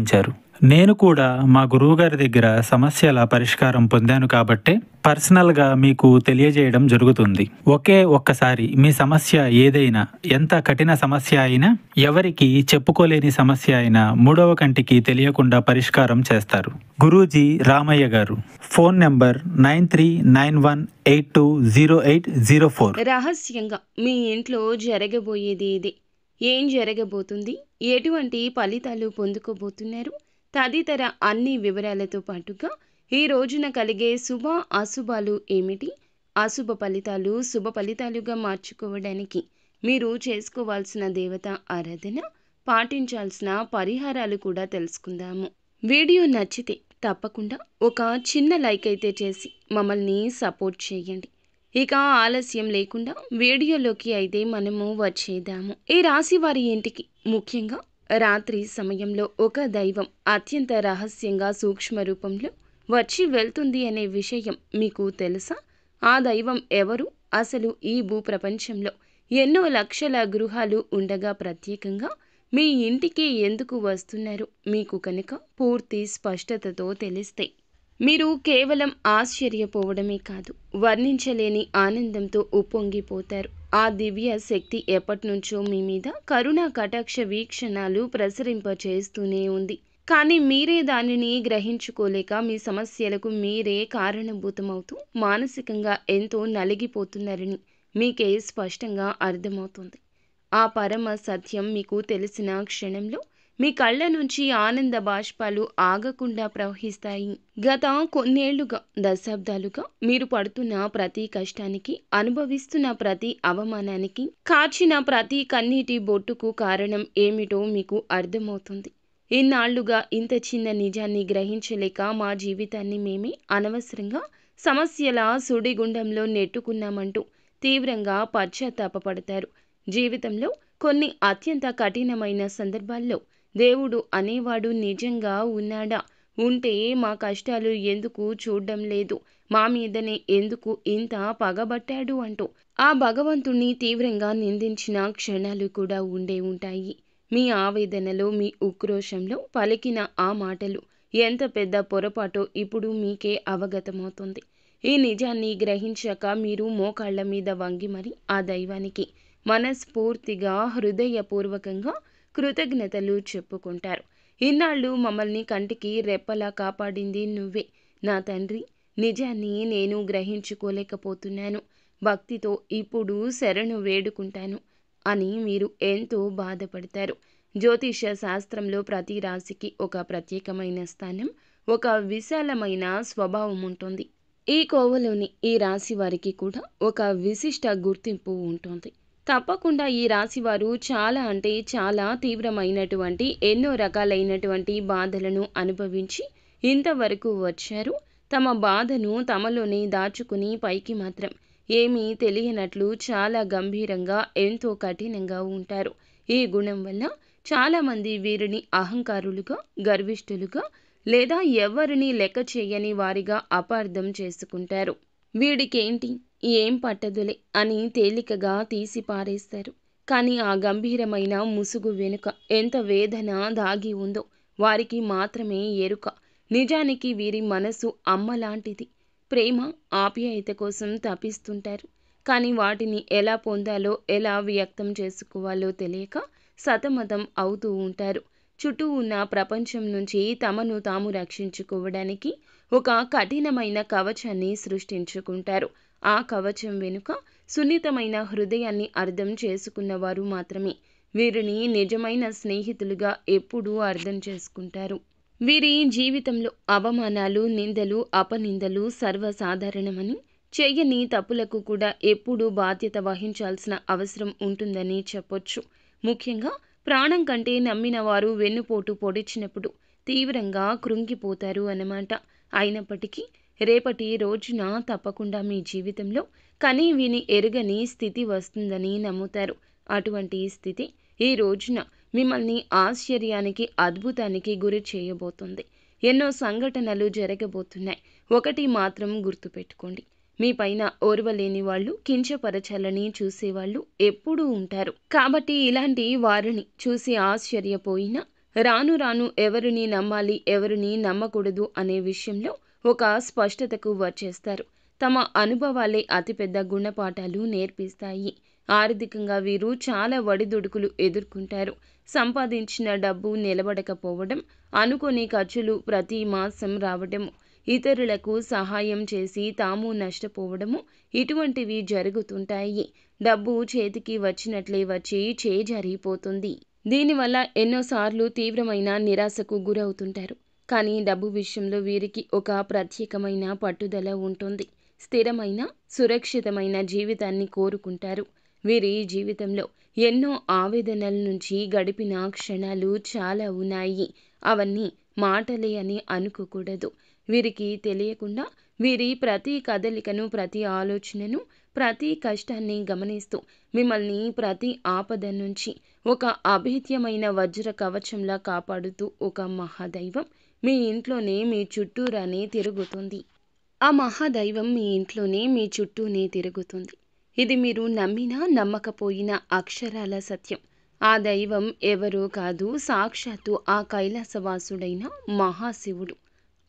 ఆలోచించారు. నేను కూడా మా గురువుగారి దగ్గర సమస్యల పరిష్కారం పొందాను కాబట్టే పర్సనల్గా మీకు తెలియజేయడం జరుగుతుంది. ఒక్కసారి మీ సమస్య ఏదైనా, ఎంత కఠిన సమస్య అయినా, ఎవరికి చెప్పుకోలేని సమస్య అయినా మూడవ కంటికి తెలియకుండా పరిష్కారం చేస్తారు. గురూజీ రామయ్య గారు. Phone number 9391820804. రహస్యంగా మీ ఇంట్లో జరగబోయేది ఏది, ఏం జరగబోతుంది, ఎటువంటి ఫలితాలు పొందుకోబోతున్నారు తదితర అన్ని వివరాలతో పాటుగా ఈ రోజున కలిగే శుభ అశుభాలు ఏమిటి, అశుభ ఫలితాలు శుభ ఫలితాలుగా మార్చుకోవడానికి మీరు చేసుకోవాల్సిన దేవత ఆరాధన, పాటించాల్సిన పరిహారాలు కూడా తెలుసుకుందాము. వీడియో నచ్చితే తప్పకుండా ఒక చిన్న లైక్ అయితే చేసి మమ్మల్ని సపోర్ట్ చేయండి. ఇక ఆలస్యం లేకుండా వీడియోలోకి అయితే మనము వచ్చేద్దాము. ఈ రాశి వారి ఇంటికి ముఖ్యంగా రాత్రి సమయంలో ఒక దైవం అత్యంత రహస్యంగా సూక్ష్మ రూపంలో వచ్చి వెళ్తుంది అనే విషయం మీకు తెలుసా? ఆ దైవం ఎవరు? అసలు ఈ భూప్రపంచంలో ఎన్నో లక్షల గృహాలు ఉండగా ప్రత్యేకంగా మీ ఇంటికి ఎందుకు వస్తున్నారు మీకు కనుక పూర్తి స్పష్టతతో తెలిస్తే మీరు కేవలం ఆశ్చర్యపోవడమే కాదు, వర్ణించలేని ఆనందంతో ఉప్పొంగిపోతారు. ఆ దివ్య శక్తి ఎప్పటినుంచో మీ మీద కరుణా కటాక్ష వీక్షణాలు ప్రసరింపచేస్తూనే ఉంది. కానీ మీరే దానిని గ్రహించుకోలేక మీ సమస్యలకు మీరే కారణభూతమవుతూ మానసికంగా ఎంతో నలిగిపోతున్నారని మీకే స్పష్టంగా అర్థమవుతుంది. ఆ పరమ సత్యం మీకు తెలిసిన క్షణంలో మీ కళ్ళ నుంచి ఆనంద బాష్పాలు ఆగకుండా ప్రవహిస్తాయి. గత కొన్నేళ్లుగా, దశాబ్దాలుగా మీరు పడుతున్న ప్రతి కష్టానికి, అనుభవిస్తున్న ప్రతి అవమానానికి, కార్చిన ప్రతి కన్నీటి బొట్టుకు కారణం ఏమిటో మీకు అర్థమవుతుంది. ఇన్నాళ్లుగా ఇంత చిన్న నిజాన్ని గ్రహించలేక మా జీవితాన్ని మేమే అనవసరంగా సమస్యల సుడిగుండంలో నెట్టుకున్నామంటూ తీవ్రంగా పశ్చాత్తాపపడతారు. జీవితంలో కొన్ని అత్యంత కఠినమైన సందర్భాల్లో దేవుడు అనేవాడు నిజంగా ఉన్నాడా? ఉంటే మా కష్టాలు ఎందుకు చూడడం లేదు? మా మీదనే ఎందుకు ఇంత పగబట్టాడు అంటూ ఆ భగవంతుణ్ణి తీవ్రంగా నిందించిన క్షణాలు కూడా ఉండే ఉంటాయి. మీ ఆవేదనలో, మీ ఉక్రోషంలో పలికిన ఆ మాటలు ఎంత పెద్ద పొరపాటో ఇప్పుడు మీకే అవగతమవుతుంది. ఈ నిజాన్ని గ్రహించాక మీరు మోకాళ్ల మీద వంగి మరి ఆ దైవానికి మనస్ఫూర్తిగా, హృదయపూర్వకంగా కృతజ్ఞతలు చెప్పుకుంటారు. ఇన్నాళ్ళు మమ్మల్ని కంటికి రెప్పలా కాపాడింది నువ్వే నా తండ్రి. నిజాన్ని నేను గ్రహించుకోలేకపోతున్నాను. భక్తితో ఇప్పుడు శరణు వేడుకుంటాను అని మీరు ఎంతో బాధపడతారు. జ్యోతిష శాస్త్రంలో ప్రతి రాశికి ఒక ప్రత్యేకమైన స్థానం, ఒక విశాలమైన స్వభావం ఉంటుంది. ఈ కోవలోని ఈ రాశి వారికి కూడా ఒక విశిష్ట గుర్తింపు ఉంటుంది. తప్పకుండా ఈ రాశివారు చాలా అంటే చాలా తీవ్రమైనటువంటి ఎన్నో రకాలైనటువంటి బాధలను అనుభవించి ఇంతవరకు వచ్చారు. తమ బాధను తమలోనే దాచుకుని పైకి మాత్రం ఏమీ తెలియనట్లు చాలా గంభీరంగా, ఎంతో కఠినంగా ఉంటారు. ఈ గుణం వల్ల చాలామంది వీరిని అహంకారులుగా, గర్విష్ఠులుగా లేదా ఎవరిని లెక్క చేయని వారిగా అపార్థం చేసుకుంటారు. వీడికేంటి, ఏం పట్టదులే అని తేలికగా తీసి పారేస్తారు. కానీ ఆ గంభీరమైన ముసుగు వెనుక ఎంత వేదన దాగి ఉందో వారికి మాత్రమే ఎరుక. నిజానికి వీరి మనసు అమ్మలాంటిది. ప్రేమ, ఆప్యాయత కోసం తపిస్తుంటారు. కానీ వాటిని ఎలా పొందాలో, ఎలా వ్యక్తం చేసుకోవాలో తెలియక సతమతం అవుతూ ఉంటారు. చుట్టూ ఉన్న ప్రపంచం నుంచి తమను తాము రక్షించుకోవడానికి ఒక కఠినమైన కవచాన్ని సృష్టించుకుంటారు. ఆ కవచం వెనుక సున్నితమైన హృదయాన్ని అర్థం చేసుకున్నవారు మాత్రమే వీరిని నిజమైన స్నేహితులుగా ఎప్పుడూ అర్థం చేసుకుంటారు. వీరి జీవితంలో అవమానాలు, నిందలు, అపనిందలు సర్వసాధారణమని, చెయ్యని తప్పులకు కూడా ఎప్పుడూ బాధ్యత వహించాల్సిన అవసరం ఉంటుందని చెప్పొచ్చు. ముఖ్యంగా ప్రాణం కంటే నమ్మిన వారు వెన్నుపోటు పొడిచినప్పుడు తీవ్రంగా కృంగిపోతారు అన్నమాట. అయినప్పటికీ రేపటి రోజున తప్పకుండా మీ జీవితంలో కనీ విని ఎరుగని స్థితి వస్తుందని నమ్ముతారు. అటువంటి స్థితి ఈ రోజున మిమ్మల్ని ఆశ్చర్యానికి, అద్భుతానికి గురి చేయబోతుంది. ఎన్నో సంఘటనలు జరగబోతున్నాయి. ఒకటి మాత్రం గుర్తుపెట్టుకోండి, మీ పైన ఓర్వలేని వాళ్ళు, కించపరచాలని చూసేవాళ్ళు ఎప్పుడూ ఉంటారు. కాబట్టి ఇలాంటి వారిని చూసి ఆశ్చర్యపోయినా, రాను రాను ఎవరిని నమ్మాలి, ఎవరిని నమ్మకూడదు అనే విషయంలో ఒక స్పష్టతకు వచ్చేస్తారు. తమ అనుభవాలే అతిపెద్ద గుణపాఠాలు నేర్పిస్తాయి. ఆర్థికంగా వీరు చాలా ఒడిదుడుకులు ఎదుర్కొంటారు. సంపాదించిన డబ్బు నిలబడకపోవడం, అనుకోని ఖర్చులు ప్రతి మాసం రావడము, ఇతరులకు సహాయం చేసి తాము నష్టపోవడము, ఇటువంటివి జరుగుతుంటాయి. డబ్బు చేతికి వచ్చినట్లే వచ్చి చేజారిపోతుంది. దీనివల్ల ఎన్నోసార్లు తీవ్రమైన నిరాశకు గురవుతుంటారు. కానీ డబ్బు విషయంలో వీరికి ఒక ప్రత్యేకమైన పట్టుదల ఉంటుంది. స్థిరమైన, సురక్షితమైన జీవితాన్ని కోరుకుంటారు. వీరి జీవితంలో ఎన్నో ఆవేదనల నుంచి గడిపిన క్షణాలు చాలా ఉన్నాయి. అవన్నీ మాటలే అని అనుకోకూడదు. వీరికి తెలియకుండా వీరి ప్రతి కదలికను, ప్రతి ఆలోచనను, ప్రతి కష్టాన్ని గమనిస్తూ మిమ్మల్ని ప్రతి ఆపద నుంచి ఒక అభేద్యమైన వజ్ర కవచంలా కాపాడుతూ ఒక మహాదైవం మీ ఇంట్లోనే, మీ చుట్టూరానే తిరుగుతుంది. ఆ మహాదైవం మీ ఇంట్లోనే, మీ చుట్టూనే తిరుగుతుంది. ఇది మీరు నమ్మినా నమ్మకపోయినా అక్షరాల సత్యం. ఆ దైవం ఎవరో కాదు, సాక్షాత్తు ఆ కైలాసవాసుడైన మహాశివుడు.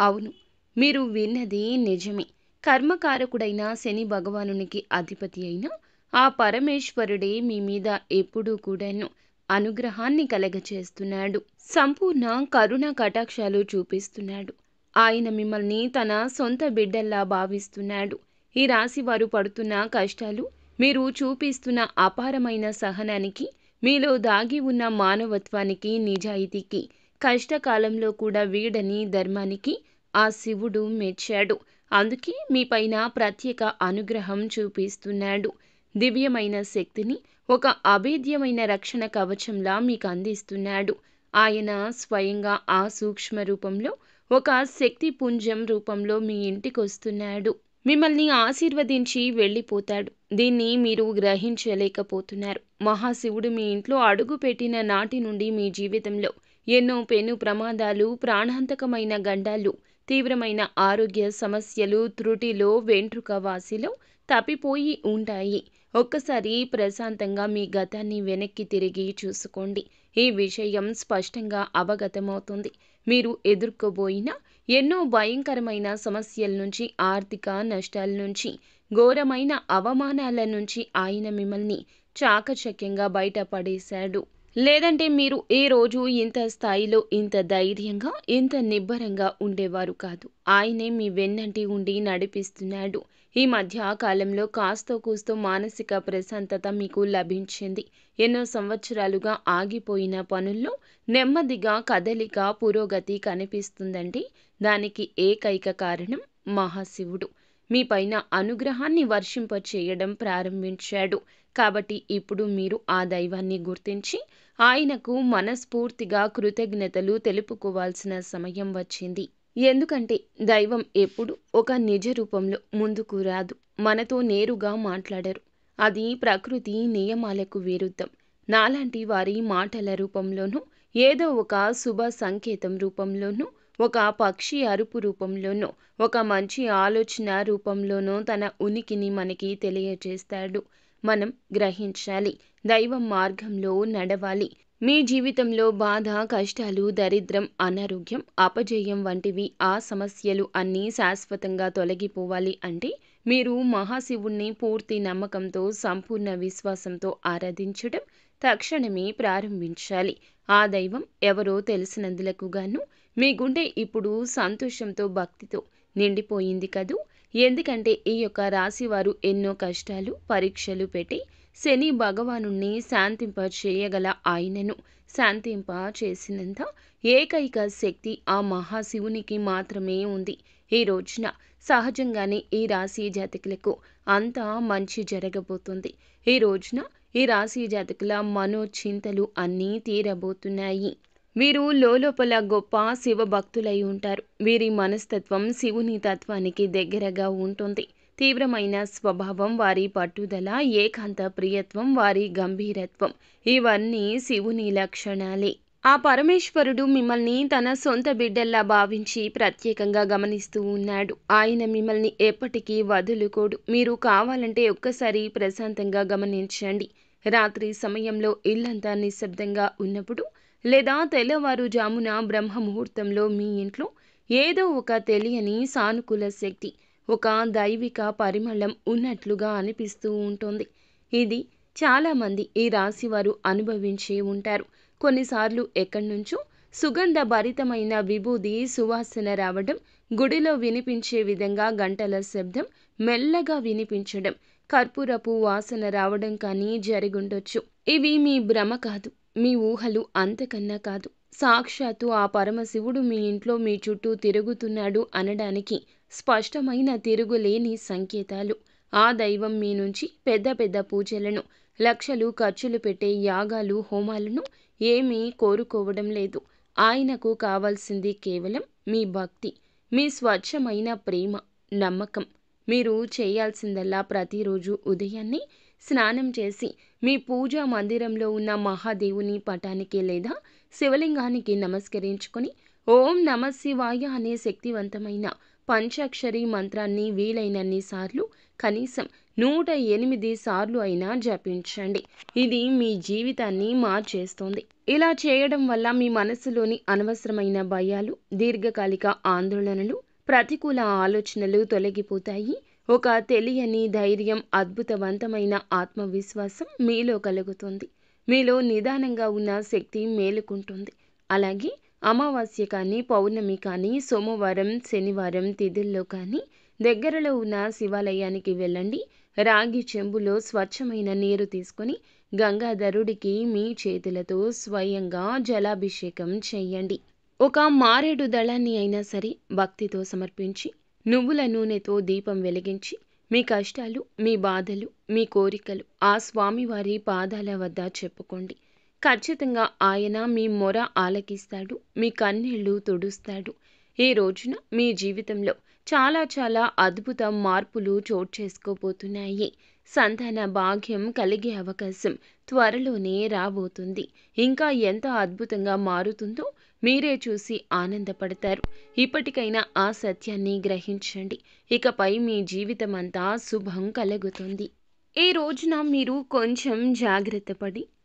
అవును, మీరు విన్నది నిజమే. కర్మకారకుడైన శని భగవానునికి అధిపతి అయిన ఆ పరమేశ్వరుడే మీ మీద ఎప్పుడూ కూడాను అనుగ్రహాన్ని కలగచేస్తున్నాడు. సంపూర్ణ కరుణ కటాక్షాలు చూపిస్తున్నాడు. ఆయన మిమ్మల్ని తన సొంత బిడ్డల్లా భావిస్తున్నాడు. ఈ రాశి వారు పడుతున్న కష్టాలు, మీరు చూపిస్తున్న అపారమైన సహనానికి, మీలో దాగి ఉన్న మానవత్వానికి, నిజాయితీకి, కష్టకాలంలో కూడా వీడని ధర్మానికి ఆ శివుడు మెచ్చాడు. అందుకే మీపైన ప్రత్యేక అనుగ్రహం చూపిస్తున్నాడు. దివ్యమైన శక్తిని ఒక అభేద్యమైన రక్షణ కవచంలా మీకు అందిస్తున్నాడు. ఆయన స్వయంగా ఆ సూక్ష్మ రూపంలో, ఒక శక్తి పుంజం రూపంలో మీ ఇంటికొస్తున్నాడు. మిమ్మల్ని ఆశీర్వదించి వెళ్ళిపోతాడు. దీన్ని మీరు గ్రహించలేకపోతున్నారు. మహాశివుడు మీ ఇంట్లో అడుగు పెట్టిన నాటి నుండి మీ జీవితంలో ఎన్నో పెను ప్రమాదాలు, ప్రాణాంతకమైన గండాలు, తీవ్రమైన ఆరోగ్య సమస్యలు, త్రుటిలో, వెంట్రుక వాసిలో తప్పిపోయి ఉంటాయి. ఒక్కసారి ప్రశాంతంగా మీ గతాన్ని వెనక్కి తిరిగి చూసుకోండి. ఈ విషయం స్పష్టంగా అవగతమవుతుంది. మీరు ఎదుర్కోబోయిన ఎన్నో భయంకరమైన సమస్యల నుంచి, ఆర్థిక నష్టాల నుంచి, ఘోరమైన అవమానాల నుంచి ఆయన మిమ్మల్ని చాకచక్యంగా బయటపడేశాడు. లేదంటే మీరు ఏ రోజు ఇంత స్థాయిలో, ఇంత ధైర్యంగా, ఇంత నిబ్బరంగా ఉండేవారు కాదు. ఆయనే మీ వెన్నంటి ఉండి నడిపిస్తున్నాడు. ఈ మధ్య కాలంలో కాస్తో కూస్తో మానసిక ప్రశాంతత మీకు లభించింది. ఎన్నో సంవత్సరాలుగా ఆగిపోయిన పనుల్లో నెమ్మదిగా కదలిక, పురోగతి కనిపిస్తుందండి. దానికి ఏకైక కారణం మహాశివుడు మీ పైన అనుగ్రహాన్ని వర్షింపచేయడం ప్రారంభించాడు. కాబట్టి ఇప్పుడు మీరు ఆ దైవాన్ని గుర్తించి ఆయనకు మనస్ఫూర్తిగా కృతజ్ఞతలు తెలుపుకోవాల్సిన సమయం వచ్చింది. ఎందుకంటే దైవం ఎప్పుడు ఒక నిజ రూపంలో ముందుకు రాదు. మనతో నేరుగా మాట్లాడరు. అది ప్రకృతి నియమాలకు విరుద్ధం. నాలాంటి వారి మాటల రూపంలోనూ, ఏదో ఒక శుభ సంకేతం రూపంలోనూ, ఒక పక్షి అరుపు రూపంలోనో, ఒక మంచి ఆలోచన రూపంలోనో తన ఉనికిని మనకి తెలియజేస్తాడు. మనం గ్రహించాలి. దైవం మార్గంలో నడవాలి. మీ జీవితంలో బాధ, కష్టాలు, దరిద్రం, అనారోగ్యం, అపజయం వంటివి ఆ సమస్యలు అన్నీ శాశ్వతంగా తొలగిపోవాలి అంటే మీరు మహాశివుణ్ణి పూర్తి నమ్మకంతో, సంపూర్ణ విశ్వాసంతో ఆరాధించడం తక్షణమే ప్రారంభించాలి. ఆ దైవం ఎవరో తెలిసినందులకు గాను మీ గుండె ఇప్పుడు సంతోషంతో, భక్తితో నిండిపోయింది కదూ. ఎందుకంటే ఈ యొక్క రాశివారు ఎన్నో కష్టాలు, పరీక్షలు పెట్టి శని భగవానుణ్ణి శాంతింప చేయగల ఆయనను శాంతింప చేసినంత ఏకైక శక్తి ఆ మహాశివునికి మాత్రమే ఉంది. ఈ రోజున సహజంగానే ఈ రాశి జాతకులకు అంతా మంచి జరగబోతుంది. ఈ రోజున ఈ రాశి జాతకుల మనోచింతలు అన్నీ తీరబోతున్నాయి. వీరు లోలోపల గొప్ప శివభక్తులై ఉంటారు. వీరి మనస్తత్వం శివుని తత్వానికి దగ్గరగా ఉంటుంది. తీవ్రమైన స్వభావం, వారి పట్టుదల, ఏకాంత ప్రియత్వం, వారి గంభీరత్వం ఇవన్నీ శివుని లక్షణాలే. ఆ పరమేశ్వరుడు మిమ్మల్ని తన సొంత బిడ్డల్లా భావించి ప్రత్యేకంగా గమనిస్తూ ఉన్నాడు. ఆయన మిమ్మల్ని ఎప్పటికీ వదులుకోడు. మీరు కావాలంటే ఒక్కసారి ప్రశాంతంగా గమనించండి. రాత్రి సమయంలో ఇల్లంతా నిశ్శబ్దంగా ఉన్నప్పుడు లేదా తెల్లవారుజామున బ్రహ్మ ముహూర్తంలో మీ ఇంట్లో ఏదో ఒక తెలియని సానుకూల శక్తి, ఒక దైవిక పరిమళం ఉన్నట్లుగా అనిపిస్తూ ఉంటుంది. ఇది చాలామంది ఈ రాశి వారు అనుభవించే ఉంటారు. కొన్నిసార్లు ఎక్కడి నుంచో సుగంధ భరితమైన విభూది సువాసన రావడం, గుడిలో వినిపించే విధంగా గంటల శబ్దం మెల్లగా వినిపించడం, కర్పూరపు వాసన రావడం కానీ జరిగుండొచ్చు. ఇవి మీ భ్రమ కాదు, మీ ఊహలు అంతకన్నా కాదు. సాక్షాత్తు ఆ పరమశివుడు మీ ఇంట్లో మీ చుట్టూ తిరుగుతున్నాడు అనడానికి స్పష్టమైన తిరుగులేని సంకేతాలు. ఆ దైవం మీ నుంచి పెద్ద పెద్ద పూజలను, లక్షలు ఖర్చులు పెట్టే యాగాలు, హోమాలను ఏమీ కోరుకోవడం లేదు. ఆయనకు కావాల్సింది కేవలం మీ భక్తి, మీ స్వచ్ఛమైన ప్రేమ, నమ్మకం. మీరు చేయాల్సిందల్లా ప్రతిరోజు ఉదయాన్నే స్నానం చేసి మీ పూజా మందిరంలో ఉన్న మహాదేవుని పటానికి లేదా శివలింగానికి నమస్కరించుకొని ఓం నమ శివాయ అనే శక్తివంతమైన పంచాక్షరి మంత్రాన్ని వీలైనన్ని సార్లు, కనీసం 108 సార్లు అయినా జపించండి. ఇది మీ జీవితాన్ని మార్చేస్తుంది. ఇలా చేయడం వల్ల మీ మనసులోని అనవసరమైన భయాలు, దీర్ఘకాలిక ఆందోళనలు, ప్రతికూల ఆలోచనలు తొలగిపోతాయి. ఒక తెలియని ధైర్యం, అద్భుతవంతమైన ఆత్మవిశ్వాసం మీలో కలుగుతుంది. మీలో నిదానంగా ఉన్న శక్తి మేలుకుంటుంది. అలాగే అమావాస్య కానీ, పౌర్ణమి కానీ, సోమవారం, శనివారం తిథుల్లో కానీ దగ్గరలో ఉన్న శివాలయానికి వెళ్ళండి. రాగి చెంబులో స్వచ్ఛమైన నీరు తీసుకొని గంగాధరుడికి మీ చేతులతో స్వయంగా జలాభిషేకం చేయండి. ఒక మారేడు దళాన్ని అయినా సరే భక్తితో సమర్పించి, నువ్వుల నూనెతో దీపం వెలిగించి, మీ కష్టాలు, మీ బాధలు, మీ కోరికలు ఆ స్వామివారి పాదాల వద్ద చెప్పుకోండి. ఖచ్చితంగా ఆయన మీ మొర ఆలకిస్తాడు, మీ కన్నీళ్లు తుడుస్తాడు. ఈ రోజున మీ జీవితంలో చాలా చాలా అద్భుత మార్పులు చోటు చేసుకోబోతున్నాయి. సంతాన భాగ్యం కలిగే అవకాశం త్వరలోనే రాబోతుంది. ఇంకా ఎంత అద్భుతంగా మారుతుందో మీరే చూసి ఆనందపడతారు. ఇప్పటికైనా ఆ సత్యాన్ని గ్రహించండి. ఇకపై మీ జీవితం అంతా శుభం కలుగుతుంది. ఈ రోజున మీరు కొంచెం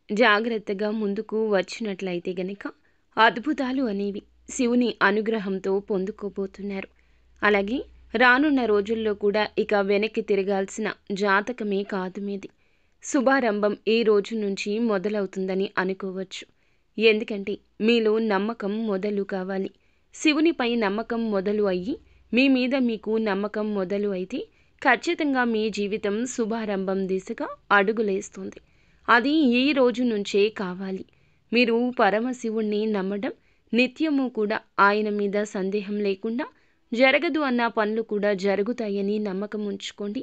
జాగ్రత్తగా ముందుకు వచ్చినట్లయితే గనక అద్భుతాలు అనేవి శివుని అనుగ్రహంతో పొందుకోబోతున్నారు. అలాగే రానున్న రోజుల్లో కూడా ఇక వెనక్కి తిరగాల్సిన జాతకమే కాదు మీది. శుభారంభం ఈ రోజు నుంచి మొదలవుతుందని అనుకోవచ్చు. ఎందుకంటే మీలో నమ్మకం మొదలు కావాలి. శివునిపై నమ్మకం మొదలు అయ్యి మీ మీద మీకు నమ్మకం మొదలు అయితే ఖచ్చితంగా మీ జీవితం శుభారంభం దిశగా అడుగులేస్తుంది. అది ఈ రోజు నుంచే కావాలి. మీరు పరమశివుణ్ణి నమ్మడం, నిత్యము కూడా ఆయన మీద సందేహం లేకుండా జరగదు అన్న పనులు కూడా జరుగుతాయని నమ్మకం ఉంచుకోండి.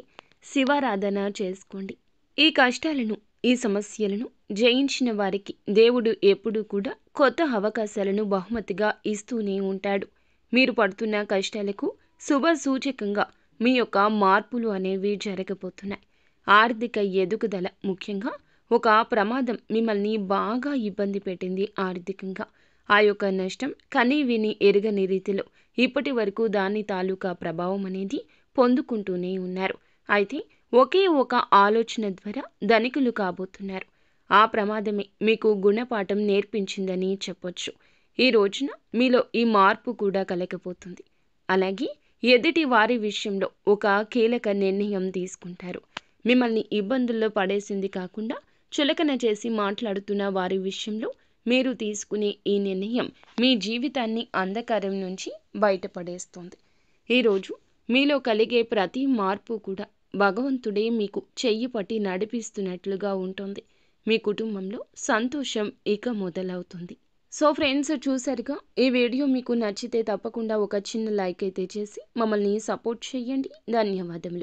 శివారాధన చేసుకోండి. ఈ కష్టాలను, ఈ సమస్యలను జయించిన వారికి దేవుడు ఎప్పుడూ కూడా కొత్త అవకాశాలను బహుమతిగా ఇస్తూనే ఉంటాడు. మీరు పడుతున్న కష్టాలకు శుభ సూచకంగా మీ యొక్క మార్పులు అనేవి జరగబోతున్నాయి. ఆర్థిక ఎదుగుదల, ముఖ్యంగా ఒక ప్రమాదం మిమ్మల్ని బాగా ఇబ్బంది పెట్టింది ఆర్థికంగా. ఆ యొక్క నష్టం కని విని ఎరుగని రీతిలో ఇప్పటి వరకు దాని తాలూకా ప్రభావం అనేది పొందుకుంటూనే ఉన్నారు. అయితే ఒకే ఒక ఆలోచన ద్వారా ధనికులు కాబోతున్నారు. ఆ ప్రమాదమే మీకు గుణపాఠం నేర్పించిందని చెప్పొచ్చు. ఈ రోజున మీలో ఈ మార్పు కూడా కలగబోతుంది. అలాగే ఎదుటి వారి విషయంలో ఒక కీలక నిర్ణయం తీసుకుంటారు. మిమ్మల్ని ఇబ్బందుల్లో పడేసింది కాకుండా చులకన చేసి మాట్లాడుతున్న వారి విషయంలో మీరు తీసుకునే ఈ నిర్ణయం మీ జీవితాన్ని అంధకారం నుంచి బయటపడేస్తుంది. ఈరోజు మీలో కలిగే ప్రతి మార్పు కూడా భగవంతుడే మీకు చెయ్యి పట్టి నడిపిస్తున్నట్లుగా ఉంటుంది. మీ కుటుంబంలో సంతోషం ఇక మొదలవుతుంది. సో ఫ్రెండ్స్, చూసారుగా, ఈ వీడియో మీకు నచ్చితే తప్పకుండా ఒక చిన్న లైక్ అయితే చేసి మమ్మల్ని సపోర్ట్ చేయండి. ధన్యవాదములు.